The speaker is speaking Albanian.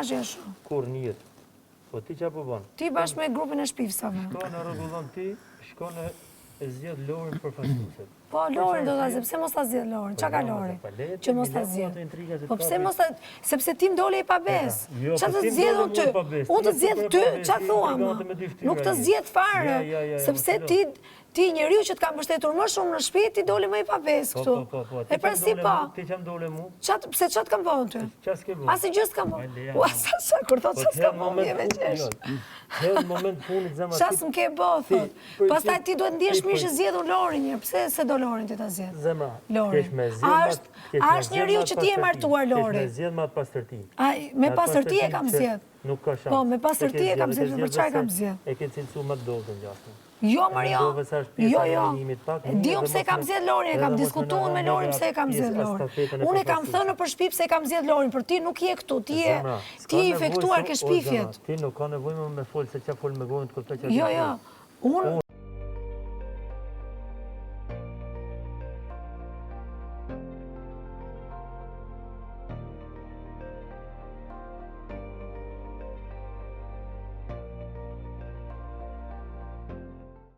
mesazhe ashtu. Kur një jetë. Po ti çfarë po bën? Ti bashkë me grupin e shpifsave. Shko në rregullon ti, shko në e zgjedh Lorin për fashtuset. Po Lorin do ta zgjedh, pse mos ta zgjedh Lorin? Çka ka Lori? Që mos ta zgjedh. Po pse mos ta, sepse ti ndole i pabes. Çfarë të zgjedh unë ty? Unë të zgjedh ty, çfarë thua? Nuk të zgjedh fare, sepse ti njeriu që të ka mbështetur më shumë në shtëpi, ti dole më i pabes këtu. E pra si po? Ti çam dole mu? Pse çat kam vënë ty? Çfarë s'ke bën? Asnjë gjë s'kam bën. Ua sa kur thot çfarë s'kam bën, më qesh. Në moment funit zemra. Çfarë më ke bë thot? Pastaj ti duhet ndihesh mirë që zgjedhun Lorin një. Pse se do Lorin ti ta zgjedh? Zemra. Lori. A është njeriu që ti e martuar Lori? Zgjedh me pastërti. Me pastërti e kam zgjedh. Nuk ka shans. Po, me pastërti e kam zgjedh, për çfarë kam zgjedh? E ke cilësu më dozën gjashtë. Jo, Mario. Jo. Diu pse kam zgjedh Lorin, e kam diskutuar me Lorin pse e kam zgjedh Lorin. Unë e kam thënë për shtëpi pse e kam zgjedh Lorin, për ti nuk je këtu, ti i efektuar ke shpifjet. Ti nuk ka nevojë më me fol se çfarë fol me gojën të kuptoj çfarë. Jo. Unë